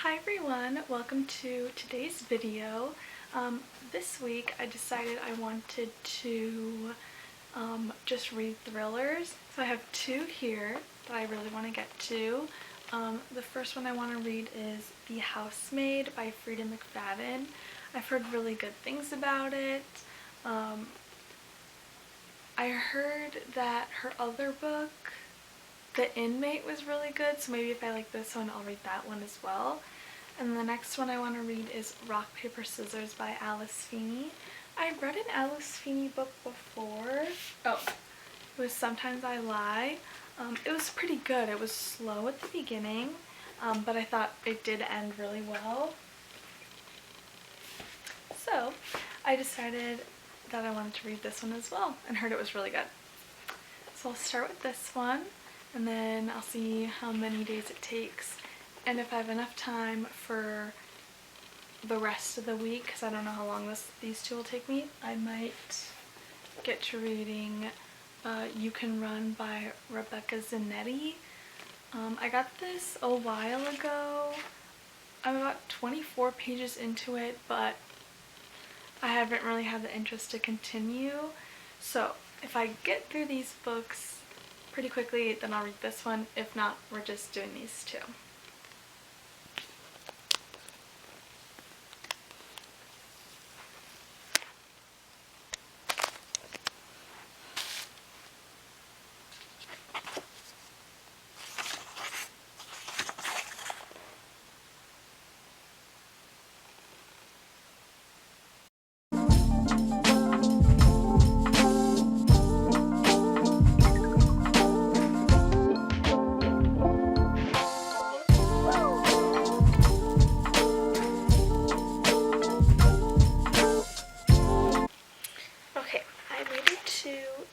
Hi everyone, welcome to today's video. This week I decided I wanted to just read thrillers. So I have two here that I really want to get to. The first one I want to read is The Housemaid by Frida McFadden. I've heard really good things about it. I heard that her other book, The Inmate, was really good, so maybe if I like this one I'll read that one as well. And the next one I want to read is Rock, Paper, Scissors by Alice Feeney. I've read an Alice Feeney book before. Oh, it was Sometimes I Lie. It was pretty good. It was slow at the beginning, but I thought it did end really well. So I decided that I wanted to read this one as well and heard it was really good. So I'll start with this one and then I'll see how many days it takes. And if I have enough time for the rest of the week, because I don't know how long these two will take me, I might get to reading You Can Run by Rebecca Zanetti. I got this a while ago. I'm about 24 pages into it, but I haven't really had the interest to continue. So if I get through these books pretty quickly, then I'll read this one. If not, we're just doing these two.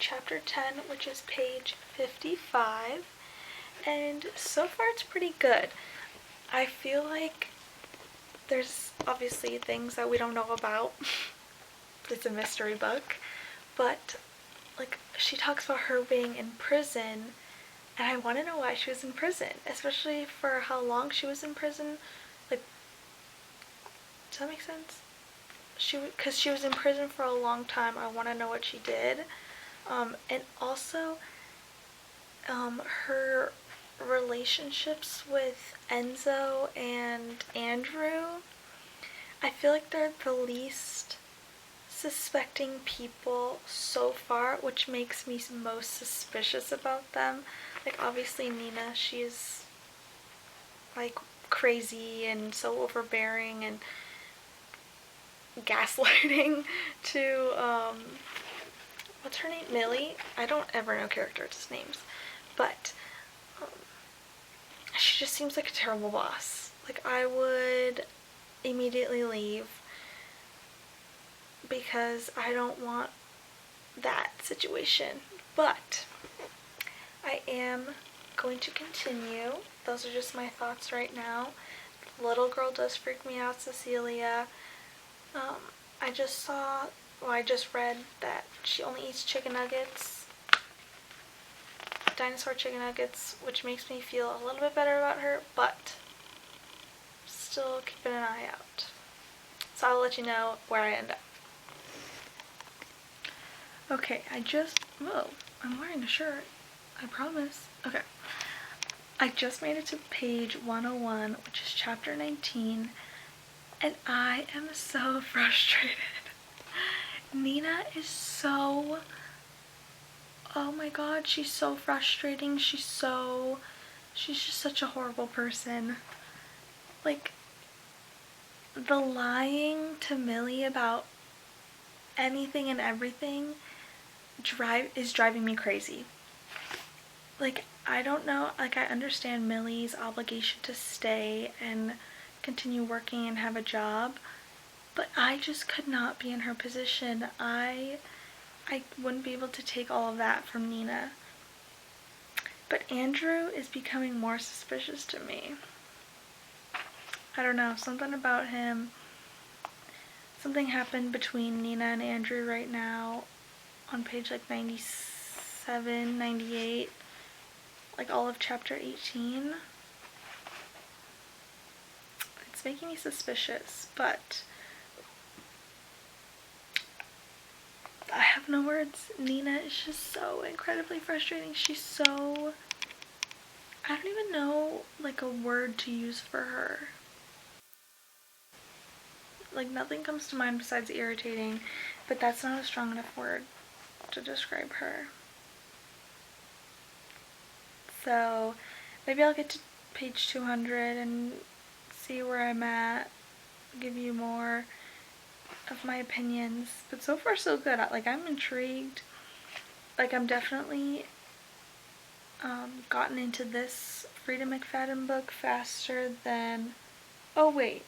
Chapter 10, which is page 55, and so far it's pretty good. I feel like there's obviously things that we don't know about. It's a mystery book, but like she talks about her being in prison, and I want to know why she was in prison, especially for how long she was in prison. Like, does that make sense? Because she was in prison for a long time. I want to know what she did. And also, her relationships with Enzo and Andrew, I feel like they're the least suspecting people so far, which makes me most suspicious about them. Like, obviously Nina, she's like crazy and so overbearing and gaslighting to, what's her name? Millie? I don't ever know characters' names. But she just seems like a terrible boss. Like, I would immediately leave because I don't want that situation. But I am going to continue. Those are just my thoughts right now. The little girl does freak me out, Cecilia. I just read that she only eats chicken nuggets, dinosaur chicken nuggets, which makes me feel a little bit better about her, but still keeping an eye out. So I'll let you know where I end up. Okay, whoa, I'm wearing a shirt, I promise. Okay, I just made it to page 101, which is chapter 19, and I am so frustrated. Nina is so, oh my god, she's so frustrating. She's just such a horrible person. Like, the lying to Millie about anything and everything is driving me crazy. Like, I don't know, like, I understand Millie's obligation to stay and continue working and have a job, but I just could not be in her position. I wouldn't be able to take all of that from Nina. But Andrew is becoming more suspicious to me. I don't know, something about him. Something happened between Nina and Andrew right now on page like 97, 98, like all of chapter 18. It's making me suspicious, but I have no words. Nina is just so incredibly frustrating. She's so... I don't even know, like, a word to use for her. Like, nothing comes to mind besides irritating, but that's not a strong enough word to describe her. So, maybe I'll get to page 200 and see where I'm at, give you more of my opinions. But so far, so good. Like, I'm intrigued. Like, I'm definitely gotten into this Frida McFadden book faster than... Oh, wait.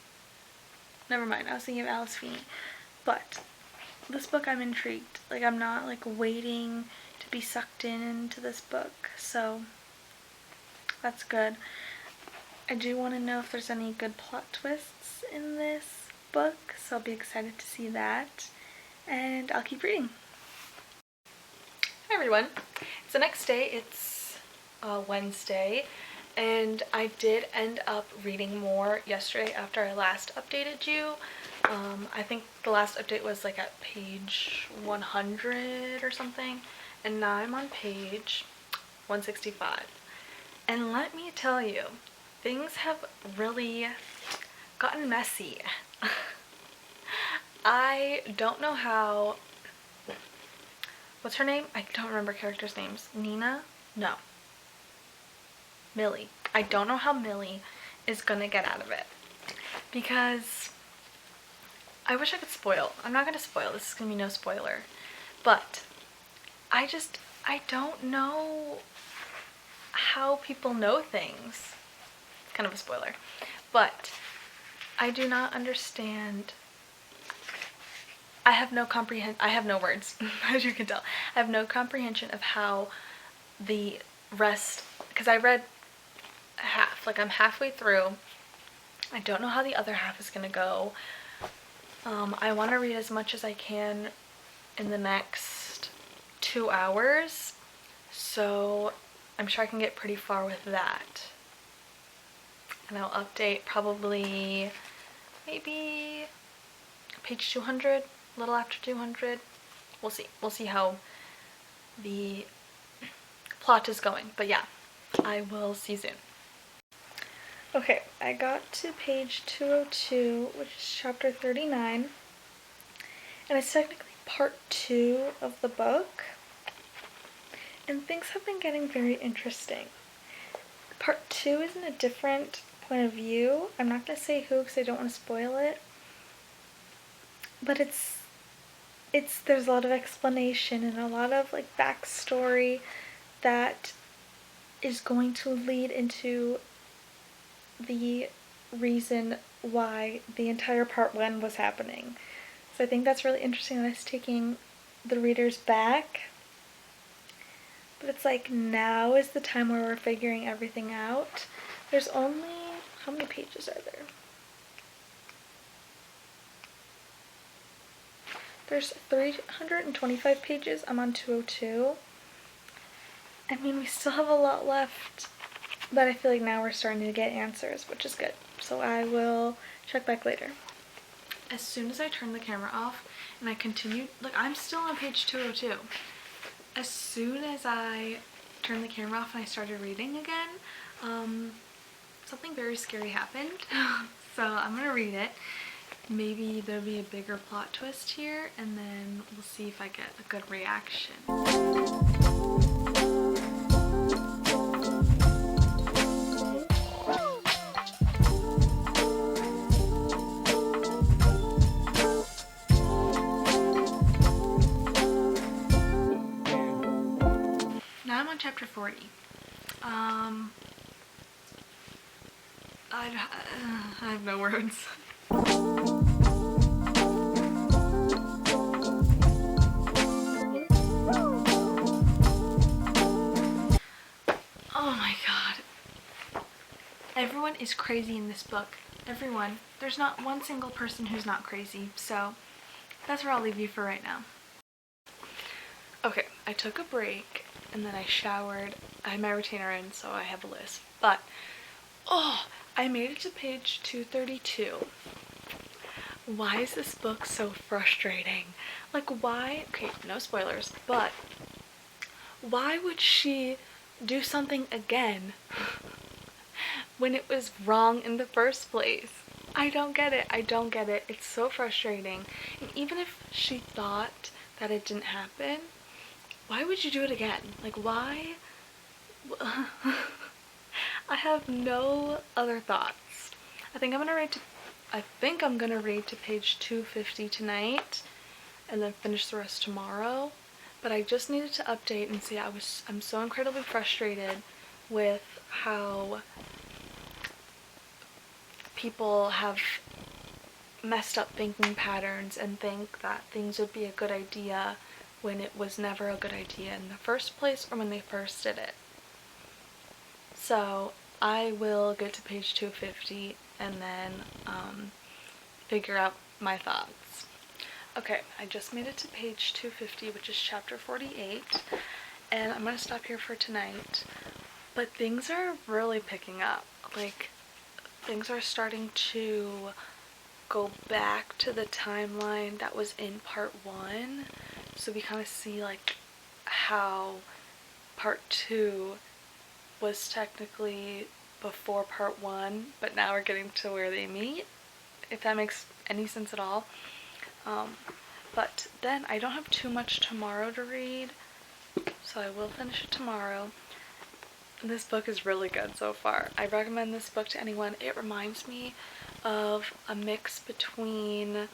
Never mind. I was thinking of Alice Feeney. But this book, I'm intrigued. Like, I'm not, like, waiting to be sucked into this book. So, that's good. I do want to know if there's any good plot twists in this book, so I'll be excited to see that. And I'll keep reading. Hi everyone. It's the next day. It's Wednesday, and I did end up reading more yesterday after I last updated you. I think the last update was like at page 100 or something, and now I'm on page 165. And let me tell you, things have really gotten messy. I don't know how... What's her name? I don't remember characters' names. Nina? No. Millie. I don't know how Millie is gonna get out of it. Because I wish I could spoil. I'm not gonna spoil. This is gonna be no spoiler. But I don't know how people know things. It's kind of a spoiler. But I do not understand. I have no words, as you can tell. I have no comprehension of how the rest, because I read half, like I'm halfway through. I don't know how the other half is gonna go. I want to read as much as I can in the next 2 hours, so I'm sure I can get pretty far with that. And I'll update probably maybe page 200, a little after 200. We'll see. We'll see how the plot is going. But yeah, I will see you soon. Okay, I got to page 202, which is chapter 39. And it's technically part 2 of the book. And things have been getting very interesting. Part 2 is in a different point of view. I'm not going to say who because I don't want to spoil it. But there's a lot of explanation and a lot of like backstory that is going to lead into the reason why the entire part 1 was happening. So I think that's really interesting that it's taking the readers back. But it's like now is the time where we're figuring everything out. There's only, how many pages are there? There's 325 pages. I'm on 202. I mean, we still have a lot left, but I feel like now we're starting to get answers, which is good. So I will check back later. As soon as I turn the camera off and I continue, like I'm still on page 202. As soon as I turned the camera off and I started reading again, something very scary happened. So I'm gonna read it. Maybe there'll be a bigger plot twist here, and then we'll see if I get a good reaction. Now I'm on chapter 40. I have no words. Oh my god. Everyone is crazy in this book. Everyone. There's not one single person who's not crazy, so that's where I'll leave you for right now. Okay, I took a break and then I showered. I had my retainer in, so I have a list. But, oh, I made it to page 232. Why is this book so frustrating? Like, why? Okay, no spoilers, but why would she do something again when it was wrong in the first place? I don't get it. I don't get it. It's so frustrating. And even if she thought that it didn't happen, why would you do it again? Like, why? I have no other thoughts. I think I'm gonna read to page 250 tonight and then finish the rest tomorrow. But I just needed to update and say I'm so incredibly frustrated with how people have messed up thinking patterns and think that things would be a good idea when it was never a good idea in the first place or when they first did it. So I will get to page 250 and then figure out my thoughts. Okay, I just made it to page 250, which is chapter 48, and I'm going to stop here for tonight. But things are really picking up. Like, things are starting to go back to the timeline that was in part 1. So we kind of see, like, how part 2 was technically before part 1, but now we're getting to where they meet, if that makes any sense at all. But then I don't have too much tomorrow to read, so I will finish it tomorrow. This book is really good so far. I recommend this book to anyone. It reminds me of a mix between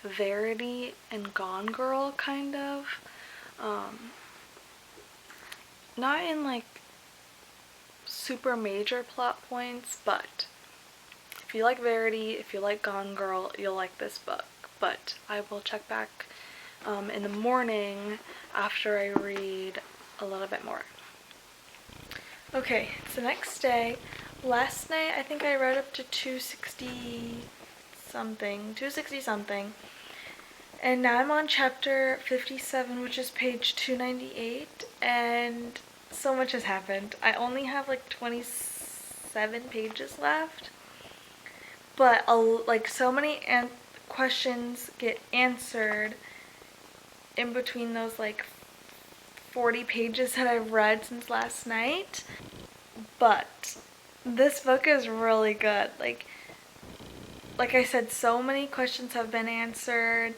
Verity and Gone Girl, kind of. Not in like super major plot points, but if you like Verity, if you like Gone Girl, you'll like this book. But I will check back in the morning after I read a little bit more. Okay, it's the next day. Last night I think I read up to 260 something. And now I'm on chapter 57, which is page 298, and so much has happened. I only have like 27 pages left, but like so many questions get answered in between those like 40 pages that I've read since last night. But this book is really good. Like I said, so many questions have been answered,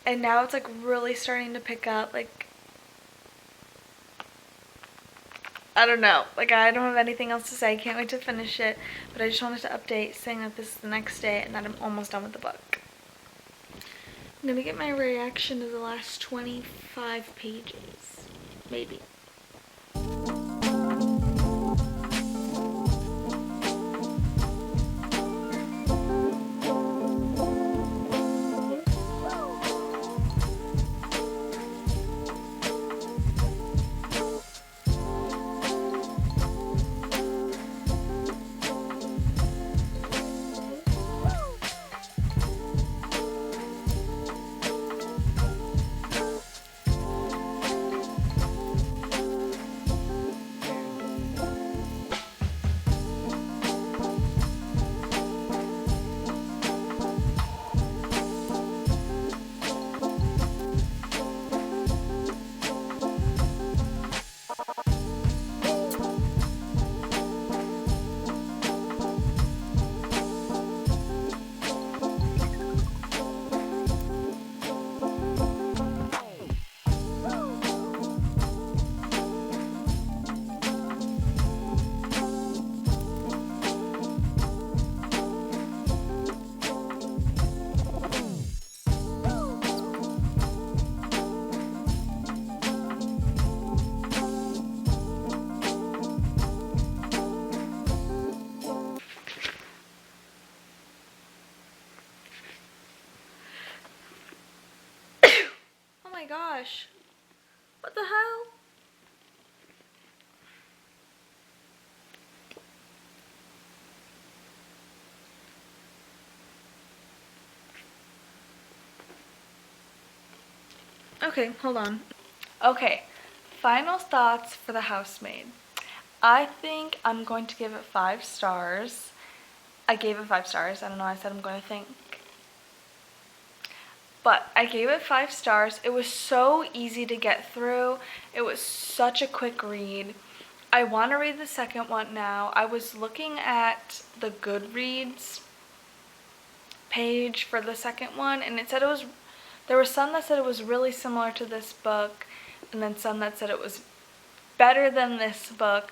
and now it's like really starting to pick up. Like, I don't know. Like, I don't have anything else to say. I can't wait to finish it, but I just wanted to update saying that this is the next day and that I'm almost done with the book. I'm gonna get my reaction to the last 25 pages, maybe. Oh my gosh. What the hell? Okay, hold on. Okay, final thoughts for The Housemaid. I think I'm going to give it 5 stars. I gave it 5 stars. I don't know, I said I'm going to think. But I gave it 5 stars. It was so easy to get through. It was such a quick read. I want to read the second one now. I was looking at the Goodreads page for the second one, and it said there were some that said it was really similar to this book, and then some that said it was better than this book.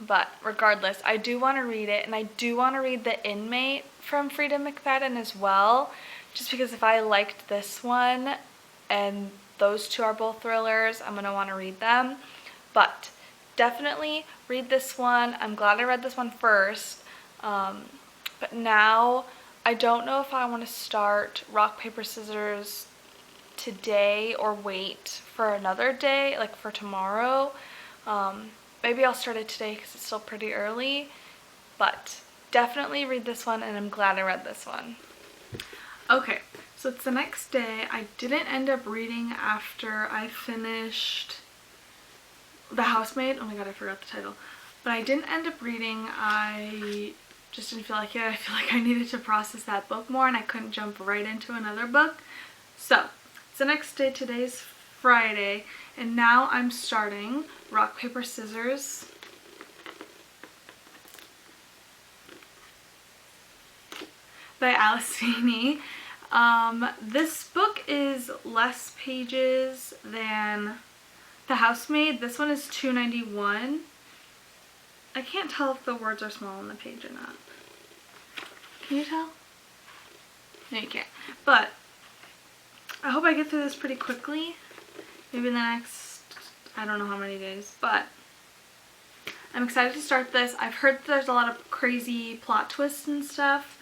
But regardless, I do want to read it, and I do want to read The Inmate from Frida McFadden as well, just because if I liked this one and those two are both thrillers, I'm going to want to read them. But definitely read this one. I'm glad I read this one first. But now I don't know if I want to start Rock, Paper, Scissors today or wait for another day, like for tomorrow. Maybe I'll start it today because it's still pretty early. But definitely read this one, and I'm glad I read this one. Okay, so it's the next day. I didn't end up reading after I finished The Housemaid. Oh my god, I forgot the title. But I didn't end up reading. I just didn't feel like it. I feel like I needed to process that book more, and I couldn't jump right into another book. So, it's the next day. Today's Friday, and now I'm starting Rock, Paper, Scissors. By Alice Feeney. This book is less pages than The Housemaid. This one is 291. I can't tell if the words are small on the page or not. Can you tell? No, you can't. But I hope I get through this pretty quickly. Maybe in the next, I don't know how many days. But I'm excited to start this. I've heard that there's a lot of crazy plot twists and stuff.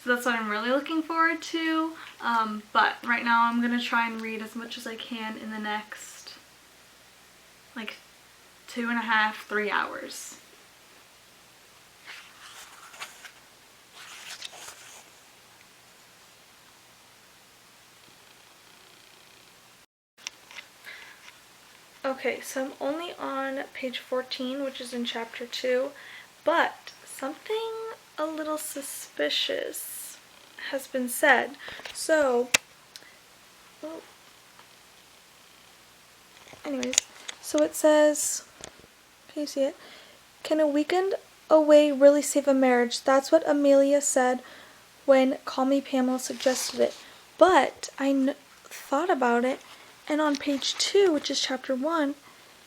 So that's what I'm really looking forward to. But right now I'm going to try and read as much as I can in the next, like, 2.5, 3 hours. Okay, so I'm only on page 14, which is in chapter 2, but something a little suspicious has been said. So, well, anyways, so it says, can you see it? Can a weekend away really save a marriage? That's what Amelia said when Call Me Pamela suggested it. But I thought about it, and on page 2, which is chapter 1,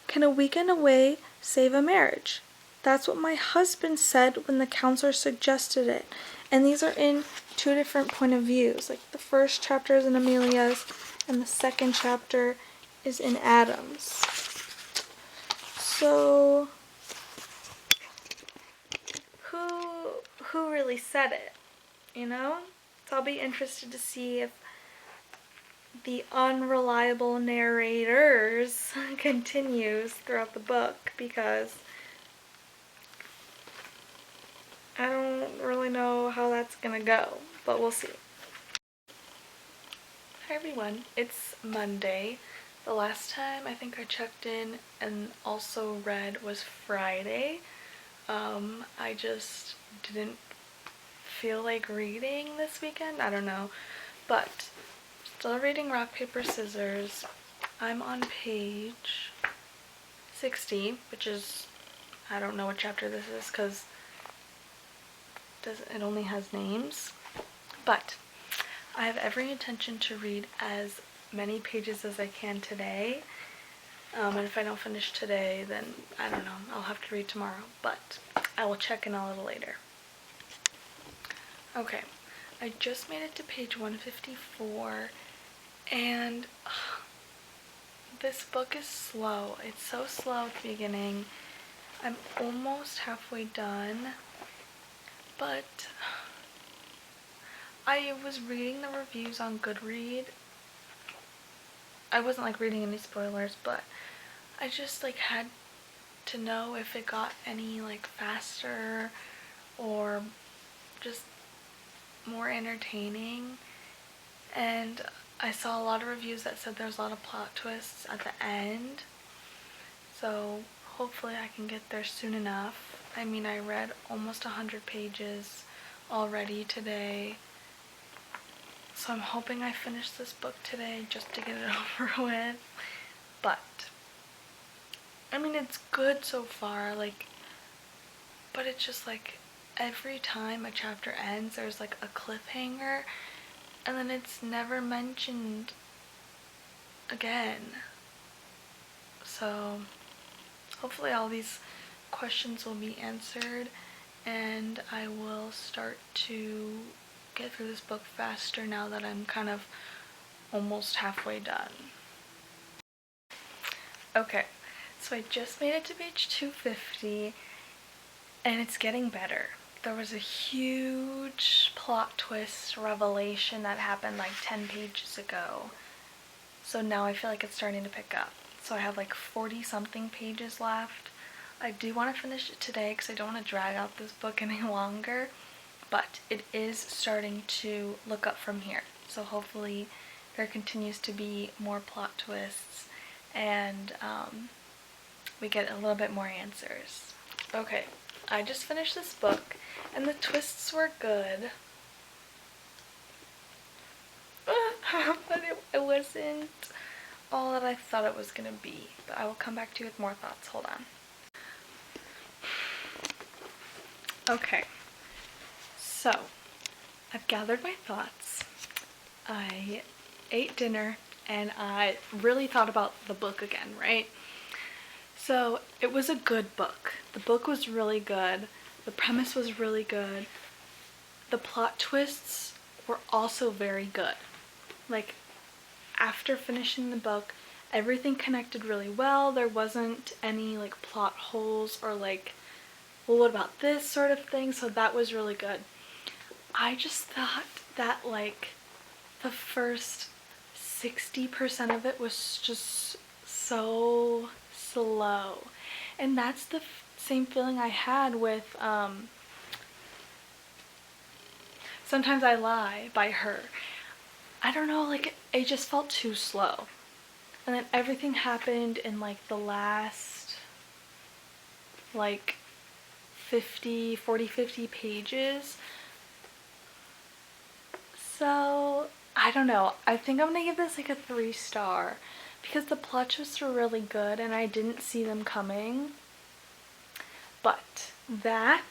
can a weekend away save a marriage? That's what my husband said when the counselor suggested it. And these are in 2 different point of views. Like the first chapter is in Amelia's, and the second chapter is in Adam's. So, who really said it? You know? So I'll be interested to see if the unreliable narrators continues throughout the book, because I don't really know how that's gonna go, but we'll see. Hi everyone, it's Monday. The last time I think I checked in and also read was Friday. I just didn't feel like reading this weekend, I don't know, but still reading Rock, Paper, Scissors. I'm on page 60, which is, I don't know what chapter this is because it only has names. But I have every intention to read as many pages as I can today. And if I don't finish today, then I don't know, I'll have to read tomorrow. But I will check in a little later. Okay, I just made it to page 154. And this book is slow. It's so slow at the beginning. I'm almost halfway done, but I was reading the reviews on Goodreads. I wasn't like reading any spoilers, but I just like had to know if it got any like faster or just more entertaining. And I saw a lot of reviews that said there's a lot of plot twists at the end, so hopefully I can get there soon enough. I mean, I read almost 100 pages already today. So I'm hoping I finish this book today just to get it over with. But, I mean, it's good so far, like, but it's just like every time a chapter ends, there's like a cliffhanger, and then it's never mentioned again. So, hopefully all these questions will be answered, and I will start to get through this book faster now that I'm kind of almost halfway done. Okay, so I just made it to page 250, and it's getting better. There was a huge plot twist revelation that happened like 10 pages ago. So now I feel like it's starting to pick up. So I have like 40 something pages left. I do want to finish it today because I don't want to drag out this book any longer. But it is starting to look up from here. So hopefully there continues to be more plot twists and we get a little bit more answers. Okay, I just finished this book and the twists were good. But it wasn't all that I thought it was gonna be. But I will come back to you with more thoughts. Hold on. Okay, so I've gathered my thoughts. I ate dinner and I really thought about the book again, right? So it was a good book. The book was really good. The premise was really good. The plot twists were also very good. Like, after finishing the book, everything connected really well. There wasn't any like plot holes or like, well, what about this sort of thing? So that was really good. I just thought that like the first 60% of it was just so slow. And that's the same feeling I had with Sometimes I Lie by her. I don't know, like it just felt too slow. And then everything happened in like the last like 50 pages. So I don't know. I think I'm gonna give this like a 3-star because the plot twists were really good and I didn't see them coming. But that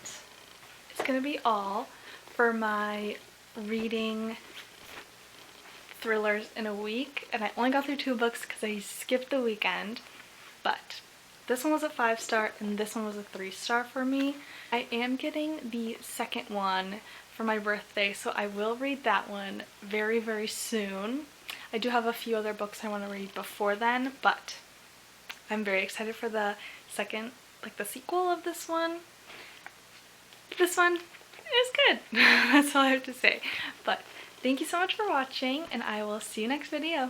is gonna be all for my reading thrillers in a week, and I only got through 2 books because I skipped the weekend. But this one was a 5-star and this one was a 3-star for me. I am getting the second one for my birthday, so I will read that one very, very soon. I do have a few other books I want to read before then, but I'm very excited for the second, like the sequel of this one. This one is good. That's all I have to say. But thank you so much for watching, and I will see you next video.